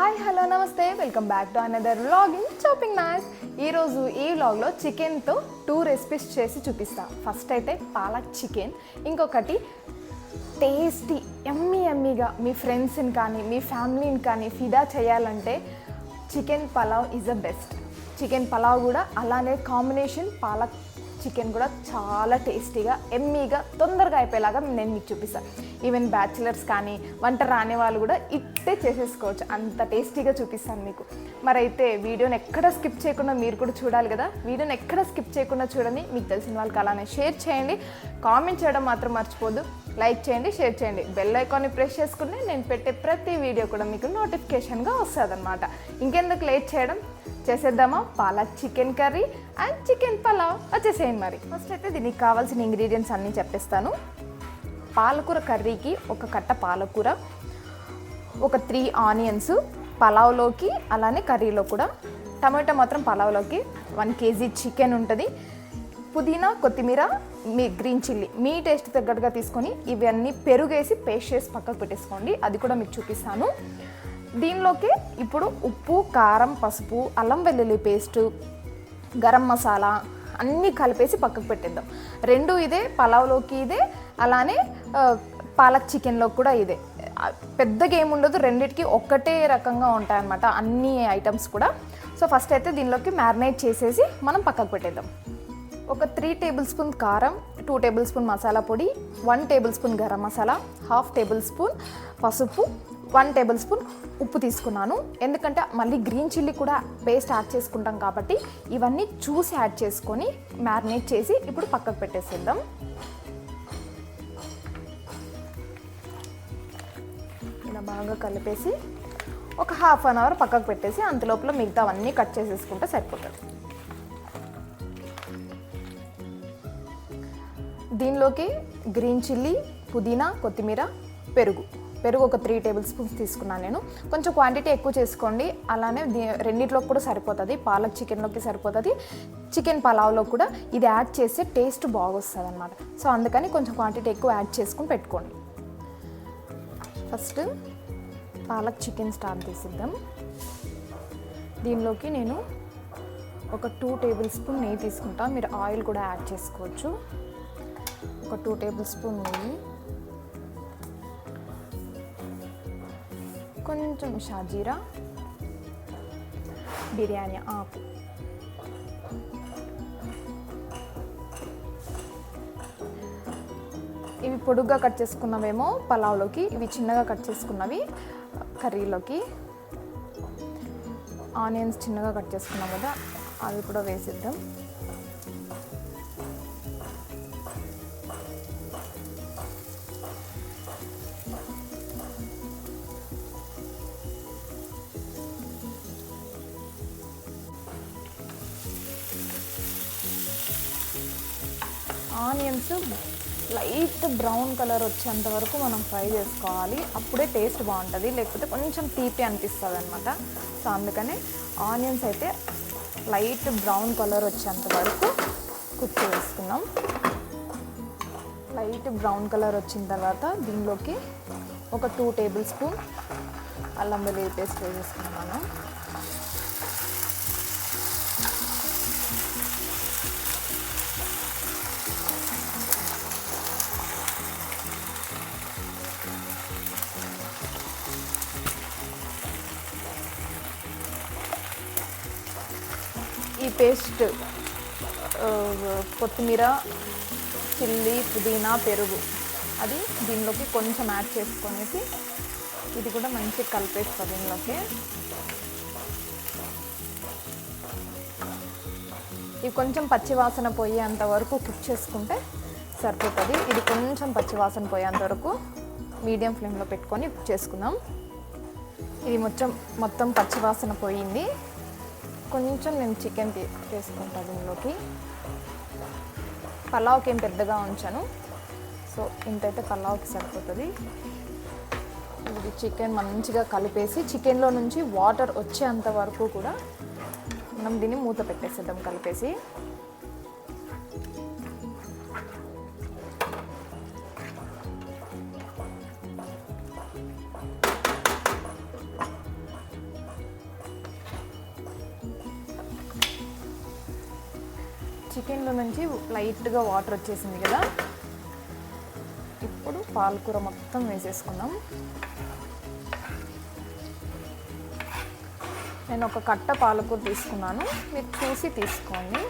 Hi hello నమస్తే welcome back to another vlog in chopping match. ఈరోజు ఈ వ్లాగ్లో చికెన్తో 2 రెసిపీస్ చేసి చూపిస్తా. ఫస్ట్ అయితే పాలక్ చికెన్, ఇంకొకటి టేస్టీ ఎమ్మీగా మీ ఫ్రెండ్స్ని కానీ మీ ఫ్యామిలీని కానీ ఫిదా చేయాలంటే chicken pulao is the best. Chicken pulao కూడా అలానే కాంబినేషన్ పాలక్ చికెన్ కూడా చాలా టేస్టీగా ఎమ్మీగా తొందరగా అయిపోయేలాగా నేను మీకు చూపిస్తాను. ఈవెన్ బ్యాచిలర్స్ కానీ వంట రాని వాళ్ళు కూడా ఇట్టే చేసేసుకోవచ్చు, అంత టేస్టీగా చూపిస్తాను మీకు. మరైతే వీడియోని ఎక్కడ స్కిప్ చేయకుండా మీరు కూడా చూడాలి కదా. వీడియోని ఎక్కడ స్కిప్ చేయకుండా చూడండి, మీకు తెలిసిన వాళ్ళకి అలానే షేర్ చేయండి, కామెంట్ చేయడం మాత్రం మర్చిపోద్దు, లైక్ చేయండి, షేర్ చేయండి, బెల్ ఐకాన్ని ప్రెస్ చేసుకుంటే నేను పెట్టే ప్రతి వీడియో కూడా మీకు నోటిఫికేషన్గా వస్తుంది అనమాట. ఇంకెందుకు లేట్ చేయడం, చేసేద్దామా? Palak chicken curry and chicken pulao వచ్చేసేయండి. మరి ఫస్ట్ అయితే దీనికి కావాల్సిన ఇంగ్రీడియంట్స్ అన్నీ చెప్పేస్తాను. పాలకూర కర్రీకి ఒక కట్ట పాలకూర, ఒక 3 ఆనియన్స్ పలావ్లోకి, అలానే కర్రీలో కూడా. టమాటో మాత్రం పలావ్లోకి. 1 kg చికెన్ ఉంటుంది. పుదీనా, కొత్తిమీర, మీ గ్రీన్ చిల్లీ మీ టేస్ట్ తగ్గట్టుగా తీసుకొని ఇవన్నీ పెరుగేసి పేస్ట్ చేసి పక్కకు పెట్టేసుకోండి, అది కూడా మీకు చూపిస్తాను. దీనిలోకి ఇప్పుడు ఉప్పు, కారం, పసుపు, అల్లం వెల్లుల్లి పేస్టు, గరం మసాలా అన్నీ కలిపేసి పక్కకు పెట్టేద్దాం. 2 ఇదే, పలావ్లోకి ఇదే, అలానే పాలక్ చికెన్లో కూడా ఇదే. పెద్దగా ఏముండదు, రెండిటికి ఒక్కటే రకంగా ఉంటాయన్నమాట అన్ని ఐటమ్స్ కూడా. సో ఫస్ట్ అయితే దీనిలోకి మ్యారినేట్ చేసేసి మనం పక్కకు పెట్టేద్దాం. ఒక 3 టేబుల్ స్పూన్ కారం, 2 టేబుల్ స్పూన్ మసాలా పొడి, 1 table spoon garam masala, 1/2 table spoon పసుపు, 1 టేబుల్ స్పూన్ ఉప్పు తీసుకున్నాను. ఎందుకంటే మళ్ళీ గ్రీన్ చిల్లీ కూడా పేస్ట్ యాడ్ చేసుకుంటాం కాబట్టి ఇవన్నీ చూసి యాడ్ చేసుకొని మ్యారినేట్ చేసి ఇప్పుడు పక్కకు పెట్టేసేద్దాం. ఇలా బాగా కలిపేసి ఒక 1/2 అవర్ పక్కకు పెట్టేసి అంతలోపల మిగతావన్నీ కట్ చేసేసుకుంటే సరిపోతుంది. దీనిలోకి గ్రీన్ చిల్లీ, పుదీనా, కొత్తిమీర, పెరుగు ఒక 3 టేబుల్ స్పూన్స్ తీసుకున్నాను నేను. కొంచెం క్వాంటిటీ ఎక్కువ చేసుకోండి, అలానే రెండిట్లోకి కూడా సరిపోతుంది. పాలక్ చికెన్లోకి సరిపోతుంది, చికెన్ పలావ్లో కూడా ఇది యాడ్ చేస్తే టేస్ట్ బాగొస్తుంది అనమాట. సో అందుకని కొంచెం క్వాంటిటీ ఎక్కువ యాడ్ చేసుకుని పెట్టుకోండి. ఫస్ట్ పాలక్ చికెన్ స్టార్ట్ చేసిద్దాం. దీనిలోకి నేను ఒక 2 టేబుల్ స్పూన్ నెయ్యి తీసుకుంటా. మీరు ఆయిల్ కూడా యాడ్ చేసుకోవచ్చు. ఒక 2 టేబుల్ స్పూన్ నెయ్యి, కొంచెం షాజీరా, బిర్యానీ ఆకు, ఇవి పొడుగ్గా కట్ చేసుకున్నవేమో పలావ్లోకి, ఇవి చిన్నగా కట్ చేసుకున్నవి కర్రీలోకి. ఆనియన్స్ చిన్నగా కట్ చేసుకున్నాం కదా, అవి కూడా వేసిద్దాం. ఆనియన్స్ లైట్ బ్రౌన్ కలర్ వచ్చేంత వరకు మనం ఫ్రై చేసుకోవాలి, అప్పుడే టేస్ట్ బాగుంటుంది, లేకపోతే కొంచెం తీపి అనిపిస్తుంది అనమాట. సో అందుకనే ఆనియన్స్ అయితే లైట్ బ్రౌన్ కలర్ వచ్చేంత వరకు కుక్ చేసుకున్నాం. లైట్ బ్రౌన్ కలర్ వచ్చిన తర్వాత దీనిలోకి ఒక 2 టేబుల్ స్పూన్ అల్లం వెల్లుల్లి పేస్ట్ వేసేసుకున్నాను. ఈ పేస్ట్ కొత్తిమీర, చిల్లీ, పుదీనా, పెరుగు అది దీనిలోకి కొంచెం యాడ్ చేసుకొనేసి ఇది కూడా మంచిగా కలిపేస్తుంది. దీనిలోకి ఇవి కొంచెం పచ్చివాసన పోయేంత వరకు కుక్ చేసుకుంటే సరిపోతుంది. ఇది కొంచెం పచ్చివాసన పోయేంత వరకు మీడియం ఫ్లేమ్లో పెట్టుకొని కుక్ చేసుకుందాం. ఇది మొత్తం పచ్చివాసన పోయింది. కొంచెం నేను చికెన్ వేసుకుంటాను దీనిలోకి. పలావ్కి ఏం పెద్దగా ఉంచాను, సో ఇంతైతే పలావ్కి సరిపోతుంది. ఇది చికెన్ మంచిగా కలిపేసి చికెన్లో నుంచి వాటర్ వచ్చేంత వరకు కూడా మనం దీన్ని మూత పెట్టేసేద్దాం కలిపేసి. చికెన్లో నుంచి లైట్గా వాటర్ వచ్చేసింది కదా, ఇప్పుడు పాలకూర మొత్తం వేసేసుకుందాం. నేను ఒక కట్ట పాలకూర తీసుకున్నాను, మీరు చూసి తీసుకోండి.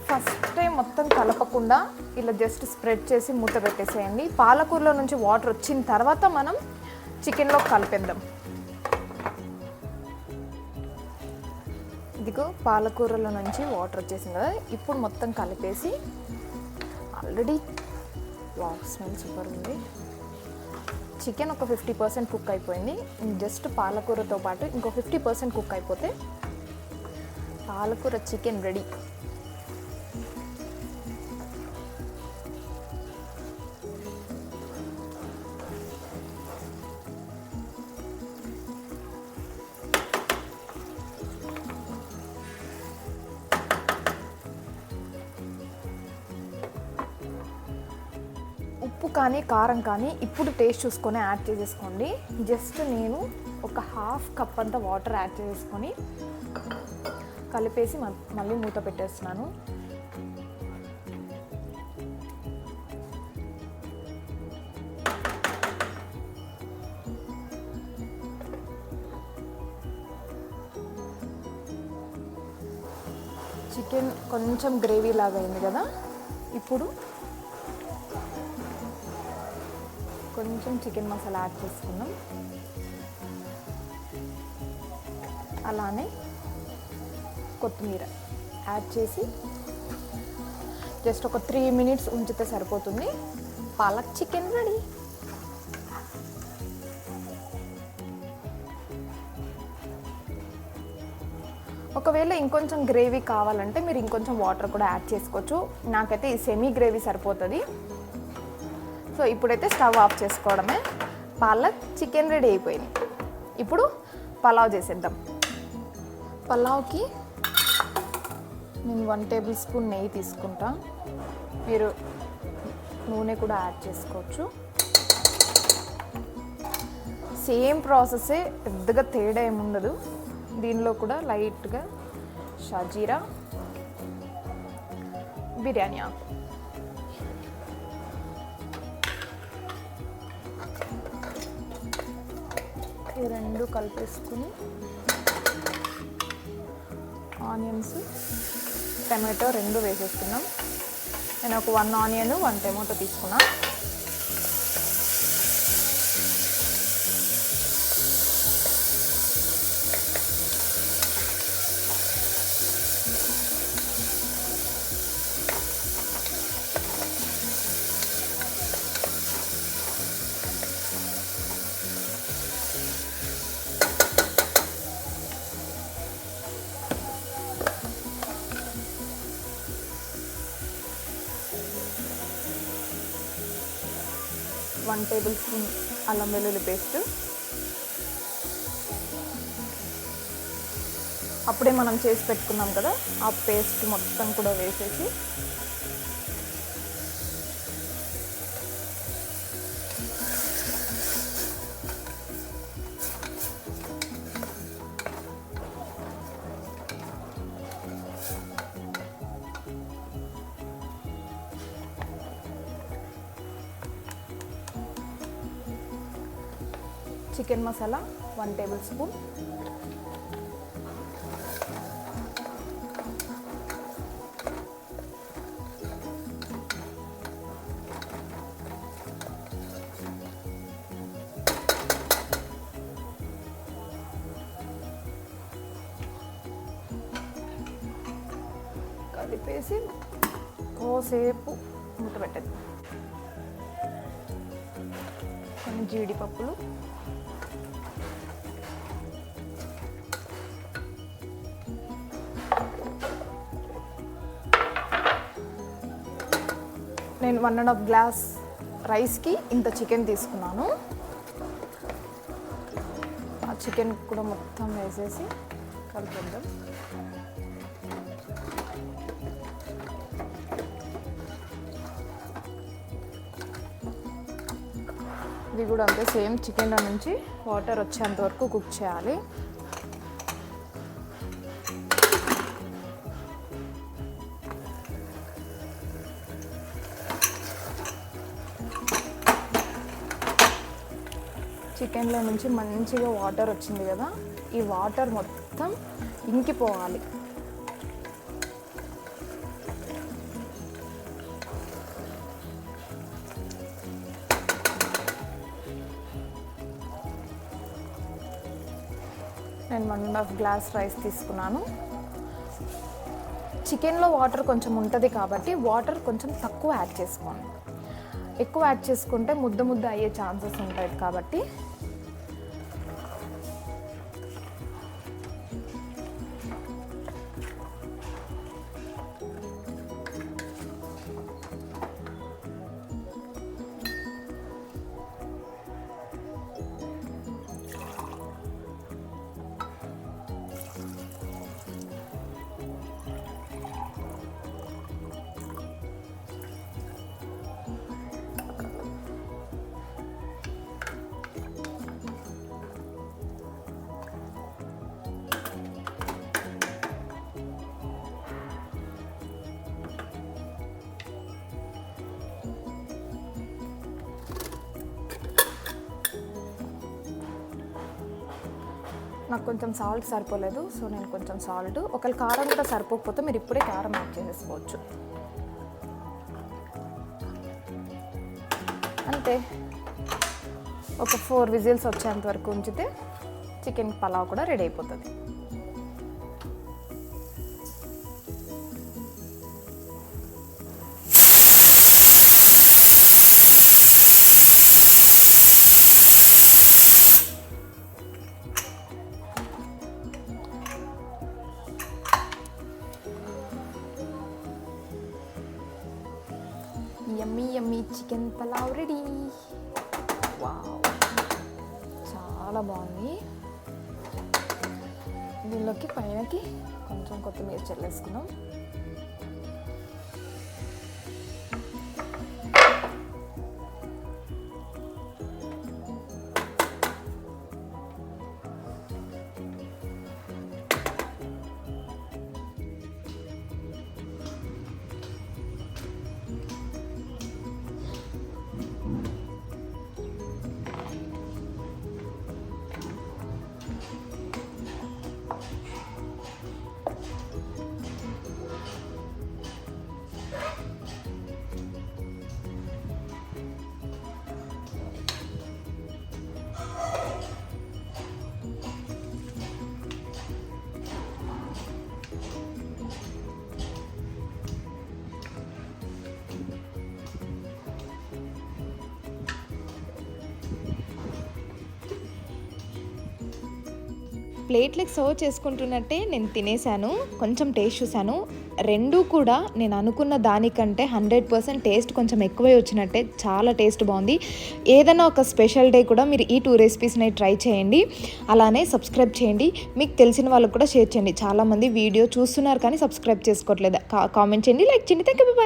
ఫస్ట్ టైం మొత్తం కలపకుండా ఇలా జస్ట్ స్ప్రెడ్ చేసి మూత పెట్టేసేయండి. పాలకూరలో నుంచి వాటర్ వచ్చిన తర్వాత మనం చికెన్లో కలిపేద్దాం. ఇదిగో పాలకూరలో నుంచి వాటర్ వచ్చేసింది కదా, ఇప్పుడు మొత్తం కలిపేసి ఆల్రెడీ స్మెల్ సూపర్ ఉంది. చికెన్ ఒక 50% కుక్ అయిపోయింది. జస్ట్ పాలకూరతో పాటు ఇంకో 50% కుక్ అయిపోతే పాలకూర చికెన్ రెడీ. ఉప్పు కానీ కారం కానీ ఇప్పుడు టేస్ట్ చూసుకొని యాడ్ చేసేసుకోండి. జస్ట్ నేను ఒక హాఫ్ కప్ అంతా వాటర్ యాడ్ చేసుకొని కలిపేసి మళ్ళీ మూత పెట్టేస్తున్నాను. చికెన్ కొంచెం గ్రేవీ లాగా అయింది కదా, ఇప్పుడు కొంచెం చికెన్ మసాలా యాడ్ చేసుకుందాం. అలానే కొత్తిమీర యాడ్ చేసి జస్ట్ ఒక 3 minutes ఉంచితే సరిపోతుంది. Palak chicken ready. ఒకవేళ ఇంకొంచెం గ్రేవీ కావాలంటే మీరు ఇంకొంచెం వాటర్ కూడా యాడ్ చేసుకోవచ్చు. నాకైతే ఈ సెమీ గ్రేవీ సరిపోతుంది. సో ఇప్పుడైతే స్టవ్ ఆఫ్ చేసుకోవడమే. పాలక్ చికెన్ రెడీ అయిపోయింది. ఇప్పుడు పలావ్ చేసేద్దాం. పలావ్కి నేను 1 tablespoon నెయ్యి తీసుకుంటా. మీరు నూనె కూడా యాడ్ చేసుకోవచ్చు. సేమ్ ప్రాసెసే, పెద్దగా తేడా ఏముండదు. దీనిలో కూడా లైట్గా షాజీరా, బిర్యానీ ఆకు, ఈ రెండు కలిపేసుకుని ఆనియన్స్, టమాటో రెండు వేసేస్తున్నాం. నేను ఒక 1 onion 1 tomato తీసుకున్నా. వన్ tablespoon అల్లం వెల్లుల్లి పేస్ట్. అప్పుడే మనం చేసి పెట్టుకున్నాం కదా, ఆ పేస్ట్ మొత్తం కూడా వేసేసి చికెన్ మసాలా 1 tablespoon, కలిపేసి కోసేపు మూత పెట్టండి. కొన్ని జీడిపప్పులు, నేను 1.5 glass రైస్కి ఇంత చికెన్ తీసుకున్నాను. ఆ చికెన్ కూడా మొత్తం వేసేసి కలిపేద్దాం. ఇది కూడా అంతే, సేమ్ చికెన్లో నుంచి వాటర్ వచ్చేంత వరకు కుక్ చేయాలి. చికెన్లో నుంచి మంచిగా వాటర్ వచ్చింది కదా, ఈ వాటర్ మొత్తం ఇంకిపోవాలి. నేను 1.5 గ్లాస్ రైస్ తీసుకున్నాను. చికెన్లో వాటర్ కొంచెం ఉంటుంది కాబట్టి వాటర్ కొంచెం తక్కువ యాడ్ చేసుకోండి. ఎక్కువ యాడ్ చేసుకుంటే ముద్ద ముద్ద అయ్యే ఛాన్సెస్ ఉంటాయి కాబట్టి నాకు కొంచెం సాల్ట్ సరిపోలేదు, సో నేను కొంచెం సాల్ట్, ఒకవేళ కారం కూడా సరిపోకపోతే మీరు ఇప్పుడే కారం యాడ్ చేసేసుకోవచ్చు. అంతే, ఒక 4 విజిల్స్ వచ్చేంత వరకు ఉంచితే చికెన్ పలావ్ కూడా రెడీ అయిపోతుంది. Yummy yummy chicken pulao ready. Wow, చాలా బాగుంది. దీనిలోకి పైనకి కొంచెం కొత్తిమీర చల్లేసుకుందాం. ప్లేట్లకు సర్వ్ చేసుకుంటున్నట్టే నేను తినేసాను, కొంచెం టేస్ట్ చూశాను. రెండు కూడా నేను అనుకున్న దానికంటే 100% టేస్ట్ కొంచెం ఎక్కువే వచ్చినట్టే, చాలా టేస్ట్ బాగుంది. ఏదైనా ఒక స్పెషల్ డే కూడా మీరు ఈ 2 రెసిపీస్ని ట్రై చేయండి. అలానే సబ్స్క్రైబ్ చేయండి, మీకు తెలిసిన వాళ్ళకు కూడా షేర్ చేయండి. చాలామంది వీడియో చూస్తున్నారు కానీ సబ్స్క్రైబ్ చేసుకోవట్లేదు. కామెంట్ చేయండి, లైక్ చేయండి. Thank you, bye.